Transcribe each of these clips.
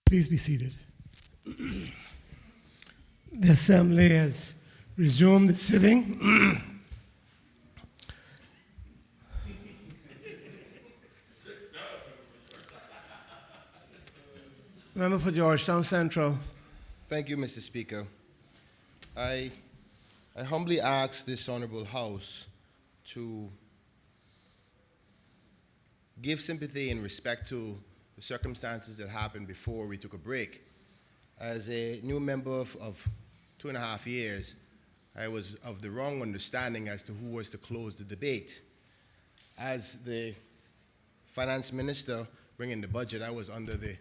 Please be seated. The Assembly has resumed its sitting. Member for Georgetown Central. Thank you, Mr. Speaker. I humbly ask this honorable House to give sympathy and respect to the circumstances that happened before we took a break. As a new member of 2.5 years, I was of the wrong understanding as to who was to close the debate. As the finance minister bringing the budget, I was under the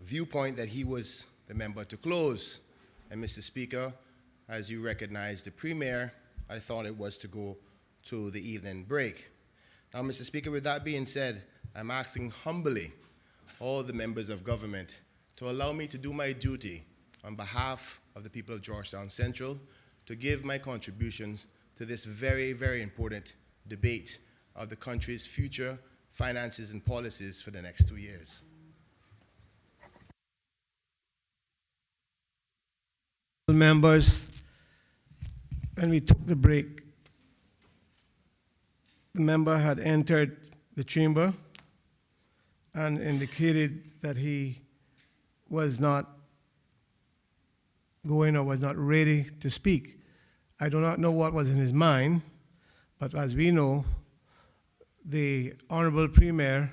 viewpoint that he was the member to close. And Mr. Speaker, as you recognize the premier, I thought it was to go to the evening break. Now, Mr. Speaker, with that being said, I'm asking humbly all the members of government to allow me to do my duty on behalf of the people of Georgetown Central to give my contributions to this very, very important debate of the country's future finances and policies for the next 2 years. Members, when we took the break, the member had entered the chamber and indicated that he was not going or was not ready to speak. I do not know what was in his mind, but as we know, the Honorable Premier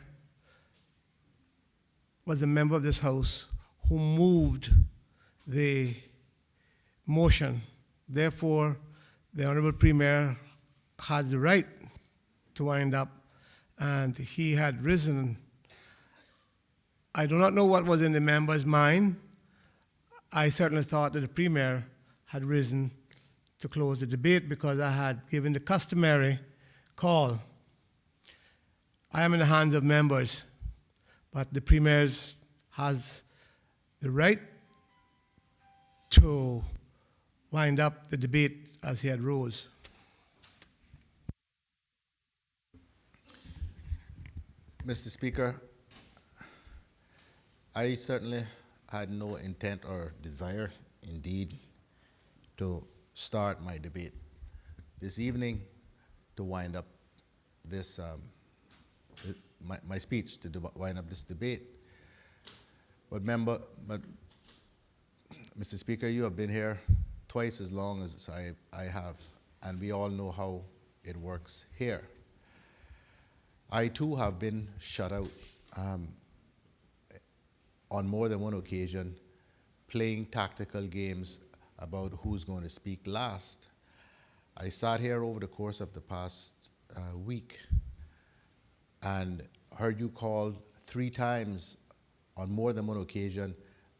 was a member of this House who moved the motion. Therefore, the Honorable Premier has the right to wind up, and he had risen. I do not know what was in the member's mind. I certainly thought that the Premier had risen to close the debate because I had given the customary call. I am in the hands of members, but the Premier has the right to wind up the debate as he had rose. Mr. Speaker, I certainly had no intent or desire, indeed, to start my debate this evening to wind up this, my speech to wind up this debate. But Mr. Speaker, you have been here twice as long as I have, and we all know how it works here. I too have been shut out on more than one occasion, playing tactical games about who's going to speak last. I sat here over the course of the past week and heard you called 3 times on more than one occasion,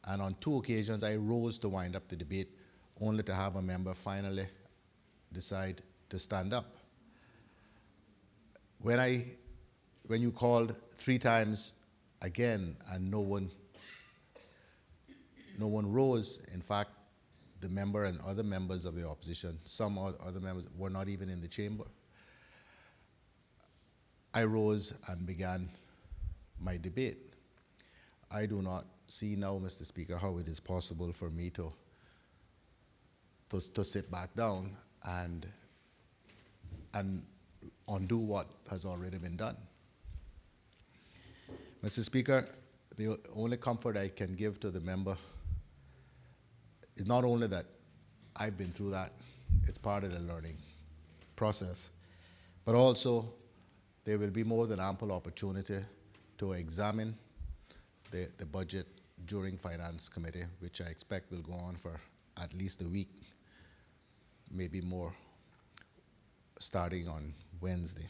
and on 2 occasions I rose to wind up the debate, only to have a member finally decide to stand up. When you called 3 times again and no one rose, in fact, the member and other members of the opposition, some other members were not even in the chamber, I rose and began my debate. I do not see now, Mr. Speaker, how it is possible for me to sit back down and undo what has already been done. Mr. Speaker, the only comfort I can give to the member is not only that I've been through that, it's part of the learning process, but also there will be more than ample opportunity to examine the budget during Finance Committee, which I expect will go on for at least a week, maybe more, starting on Wednesday.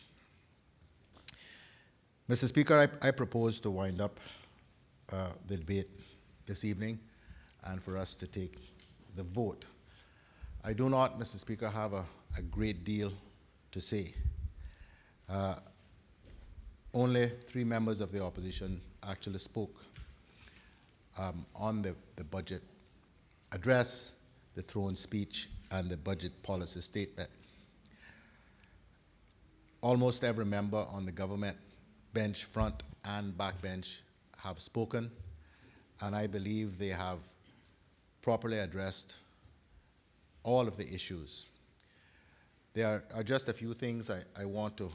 Mr. Speaker, I propose to wind up the debate this evening and for us to take the vote. I do not, Mr. Speaker, have a great deal to say. Only 3 members of the opposition actually spoke on the budget address, the throne speech, and the budget policy statement. Almost every member on the government bench, front and back bench, have spoken, and I believe they have properly addressed all of the issues. There are just a few things I want to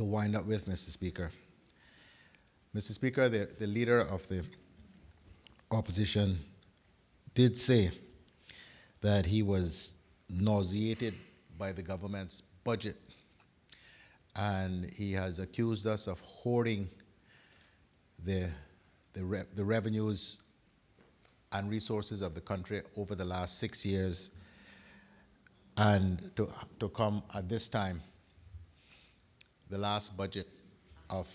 wind up with, Mr. Speaker. Mr. Speaker, the leader of the opposition did say that he was nauseated by the government's budget, and he has accused us of hoarding the revenues and resources of the country over the last 6 years, and to come at this time, the last budget of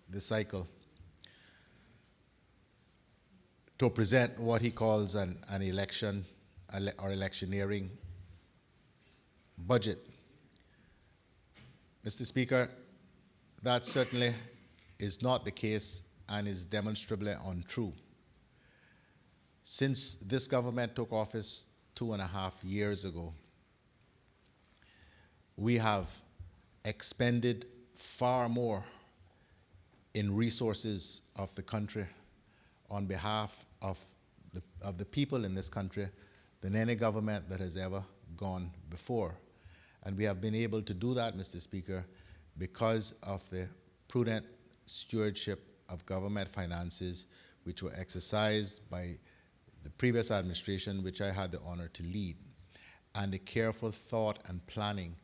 the cycle, to present what he calls an election or electioneering budget. Mr. Speaker, that certainly is not the case and is demonstrably untrue. Since this government took office 2.5 years ago, we have expended far more in resources of the country on behalf of the people in this country than any government that has ever gone before. And we have been able to do that, Mr. Speaker, because of the prudent stewardship of government finances which were exercised by the previous administration, which I had the honor to lead, and the careful thought and planning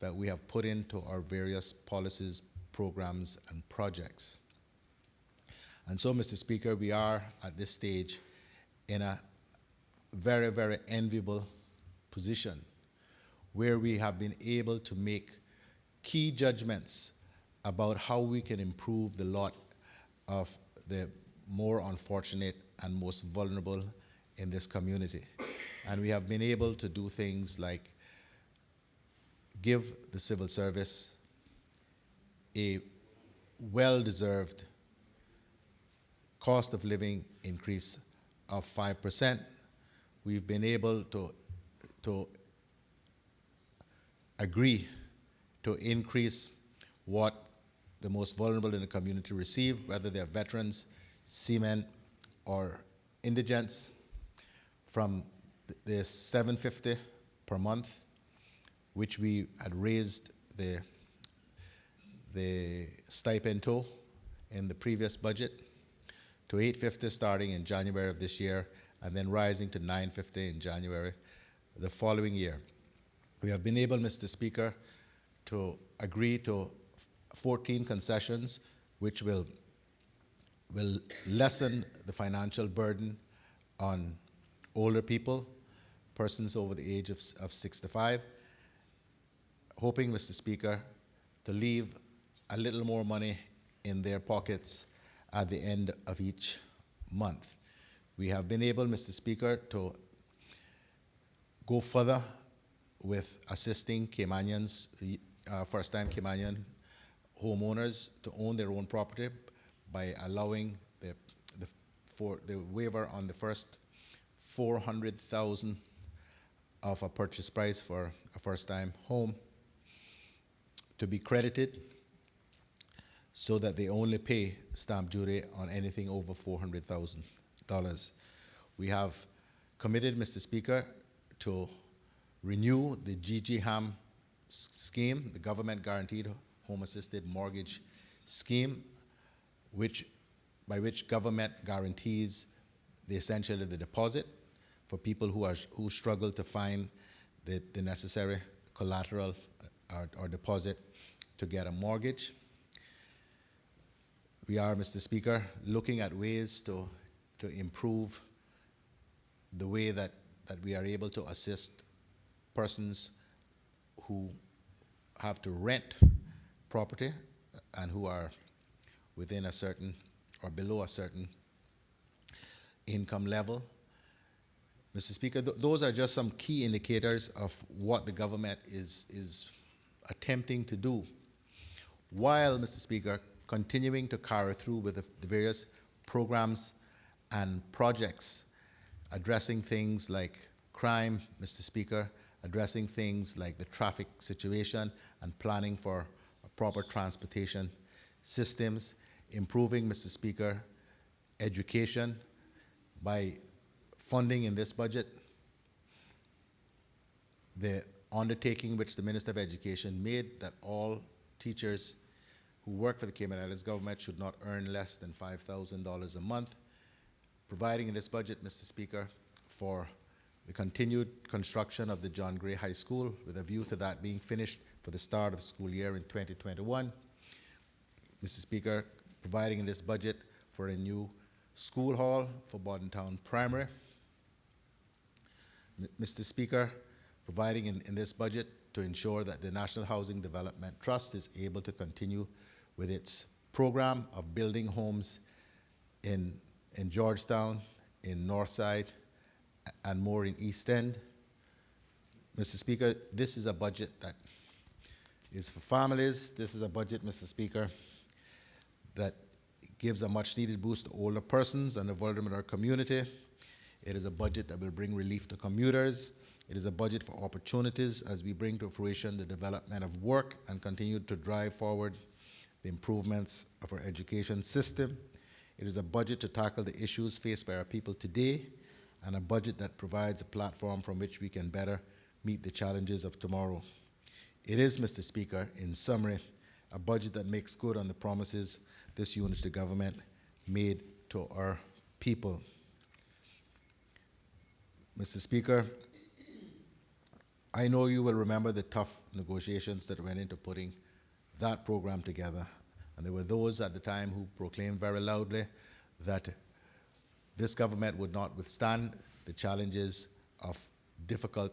that we have put into our various policies, programs, and projects. And so, Mr. Speaker, we are at this stage in a very, very enviable position where we have been able to make key judgments about how we can improve the lot of the more unfortunate and most vulnerable in this community. And we have been able to do things like give the civil service a well-deserved cost of living increase of 5%. We've been able to agree to increase what the most vulnerable in the community receive, whether they're veterans, seamen, or indigents, from the $750 per month, which we had raised the stipend to in the previous budget, to $850 starting in January of this year, and then rising to $950 in January the following year. We have been able, Mr. Speaker, to agree to 14 concessions, which will lessen the financial burden on older people, persons over the age of 65, hoping, Mr. Speaker, to leave a little more money in their pockets at the end of each month. We have been able, Mr. Speaker, to go further with assisting Caymanians, first-time Caymanian homeowners, to own their own property by allowing the waiver on the first $400,000 of a purchase price for a first-time home to be credited, so that they only pay stamp duty on anything over $400,000. We have committed, Mr. Speaker, to renew the GGHAM scheme, the Government Guaranteed Home Assisted Mortgage Scheme, by which government guarantees essentially the deposit for people who struggle to find the necessary collateral or deposit to get a mortgage. We are, Mr. Speaker, looking at ways to improve the way that we are able to assist persons who have to rent property and who are within a certain or below a certain income level. Mr. Speaker, those are just some key indicators of what the government is attempting to do, while, Mr. Speaker, continuing to carry through with the various programs and projects addressing things like crime, Mr. Speaker, addressing things like the traffic situation and planning for proper transportation systems, improving, Mr. Speaker, education by funding in this budget the undertaking which the Minister of Education made that all teachers who work for the Cayman Islands government should not earn less than $5,000 a month, providing in this budget, Mr. Speaker, for the continued construction of the John Gray High School with a view to that being finished for the start of school year in 2021. Mr. Speaker, providing in this budget for a new school hall for Bordentown Primary. Mr. Speaker, providing in this budget to ensure that the National Housing Development Trust is able to continue with its program of building homes in Georgetown, in Northside, and more in East End. Mr. Speaker, this is a budget that is for families. This is a budget, Mr. Speaker, that gives a much-needed boost to older persons and the vulnerable in our community. It is a budget that will bring relief to commuters. It is a budget for opportunities as we bring to fruition the development of work and continue to drive forward the improvements of our education system. It is a budget to tackle the issues faced by our people today, and a budget that provides a platform from which we can better meet the challenges of tomorrow. It is, Mr. Speaker, in summary, a budget that makes good on the promises this unit of government made to our people. Mr. Speaker, I know you will remember the tough negotiations that went into putting that program together. And there were those at the time who proclaimed very loudly that this government would not withstand the challenges of difficult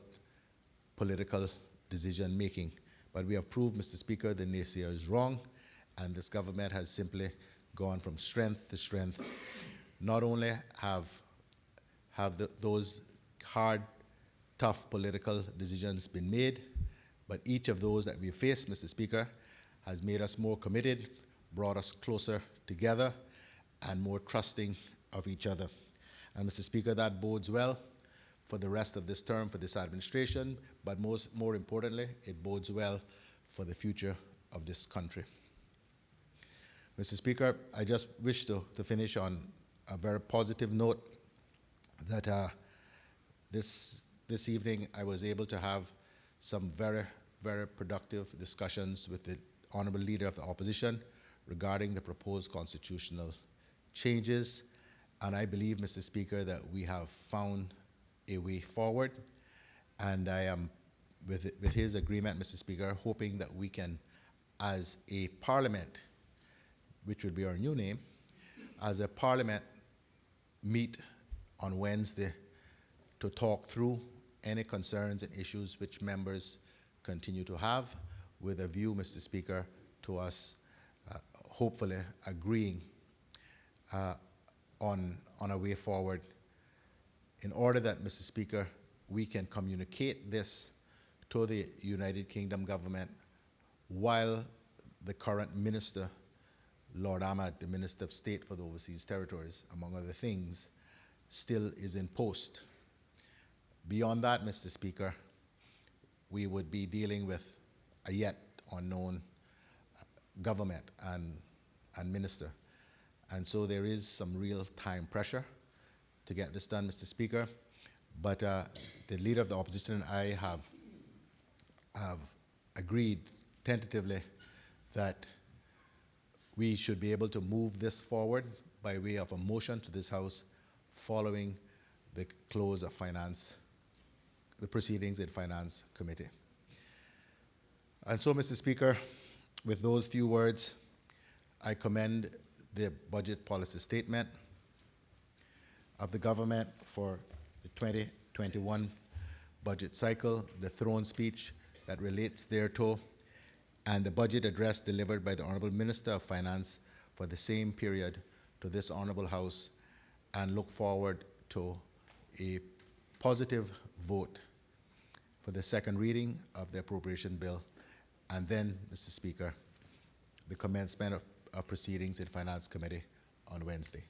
political decision making. But we have proved, Mr. Speaker, the naysayer is wrong, and this government has simply gone from strength to strength. Not only have those hard, tough political decisions been made, but each of those that we faced, Mr. Speaker, has made us more committed, brought us closer together, and more trusting of each other. And Mr. Speaker, that bodes well for the rest of this term for this administration, but more importantly, it bodes well for the future of this country. Mr. Speaker, I just wish to finish on a very positive note that this evening I was able to have some very, very productive discussions with the Honorable Leader of the Opposition regarding the proposed constitutional changes. And I believe, Mr. Speaker, that we have found a way forward. And I am, with his agreement, Mr. Speaker, hoping that we can, as a parliament, which would be our new name, as a parliament, meet on Wednesday to talk through any concerns and issues which members continue to have, with a view, Mr. Speaker, to us hopefully agreeing on a way forward in order that, Mr. Speaker, we can communicate this to the United Kingdom government while the current minister, Lord Ahmad, the Minister of State for the Overseas Territories, among other things, still is in post. Beyond that, Mr. Speaker, we would be dealing with a yet unknown government and minister. And so there is some real time pressure to get this done, Mr. Speaker. But the Leader of the Opposition and I have agreed tentatively that we should be able to move this forward by way of a motion to this House following the close of the proceedings in Finance Committee. And so, Mr. Speaker, with those few words, I commend the budget policy statement of the government for the 2021 budget cycle, the throne speech that relates thereto, and the budget address delivered by the Honorable Minister of Finance for the same period to this Honorable House, and look forward to a positive vote for the second reading of the appropriation bill, and then, Mr. Speaker, the commencement of proceedings in Finance Committee on Wednesday.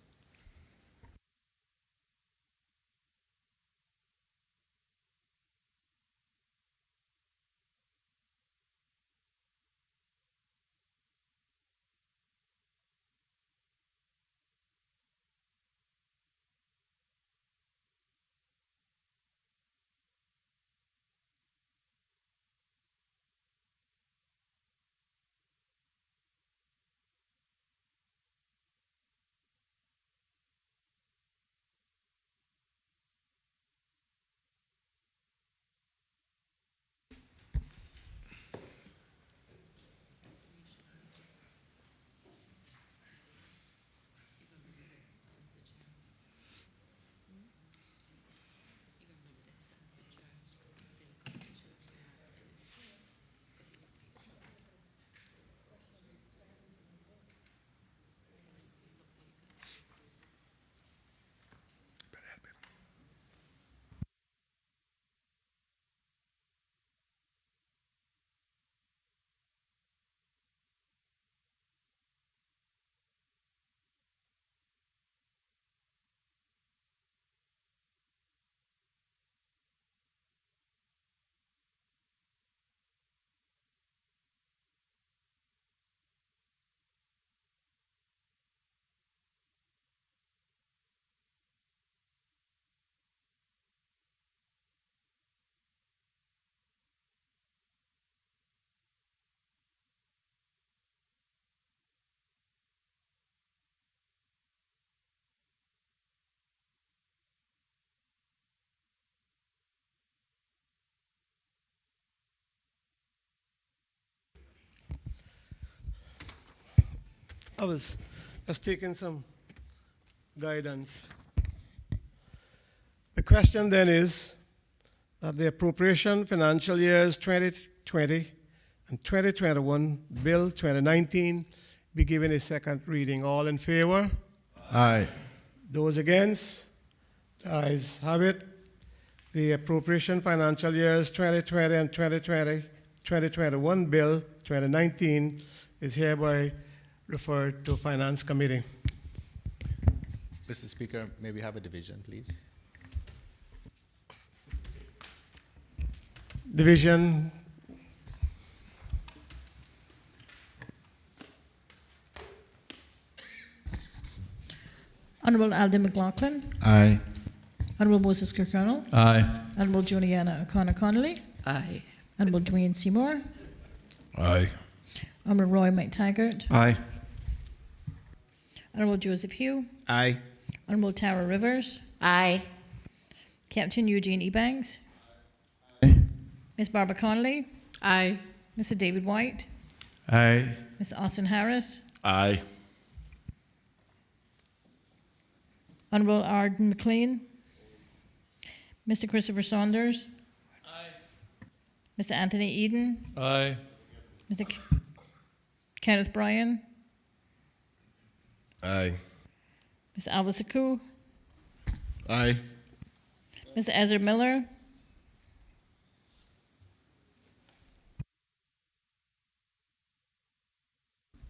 I was just taking some guidance. The question then is that the appropriation financial years 2020 and 2021, Bill 2019, be given a second reading. All in favor? Aye. Those against? The ayes have it. The appropriation financial years 2020 and 2021, Bill 2019, is hereby referred to Finance Committee. Mr. Speaker, may we have a division, please? Division. Honourable Alden McLaughlin. Aye. Honourable Moses Kirkconnell. Aye. Honourable Juliana O'Connor Connolly. Aye. Honourable Dwayne Seymour. Aye. Honourable Roy McTaggart. Aye. Honourable Joseph Hugh. Aye. Honourable Tara Rivers. Aye. Captain Eugene Ebanks. Miss Barbara Connolly. Aye. Mr. David White. Aye. Mr. Austin Harris. Aye. Honourable Arden McLean. Mr. Christopher Saunders. Aye. Mr. Anthony Eden. Aye. Mr. Kenneth Bryan. Aye. Mr. Alva Saku. Aye. Mr. Ezra Miller.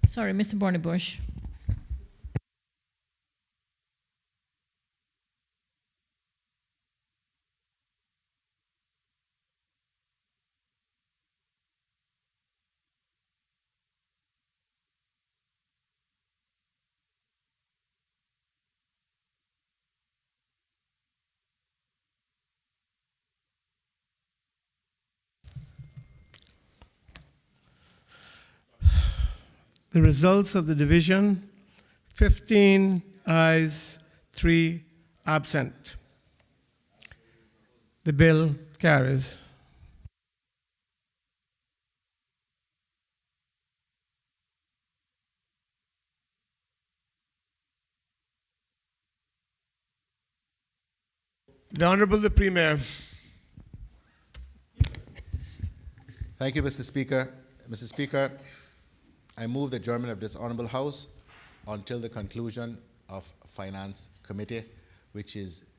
Sorry, Mr. Barney Bush. The results of the division: 15 ayes, 3 absent. The bill carries. The Honorable the Premier. Thank you, Mr. Speaker. Mr. Speaker, I move the adjournment of this honorable House until the conclusion of Finance Committee, which is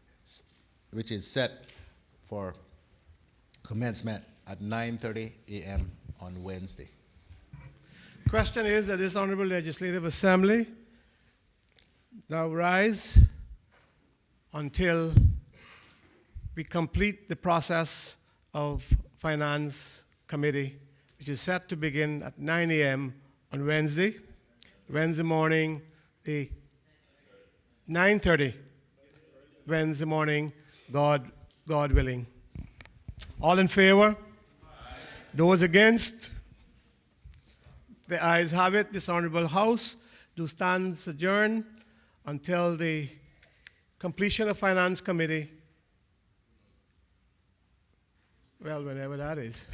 set for commencement at 9:30 a.m. on Wednesday. Question is that this Honorable Legislative Assembly now rise until we complete the process of Finance Committee, which is set to begin at 9 a.m. on Wednesday morning, the 9:30, Wednesday morning, God willing. All in favor? Aye. Those against? The ayes have it. This honorable House do stands adjourned until the completion of Finance Committee. Well, whenever that is.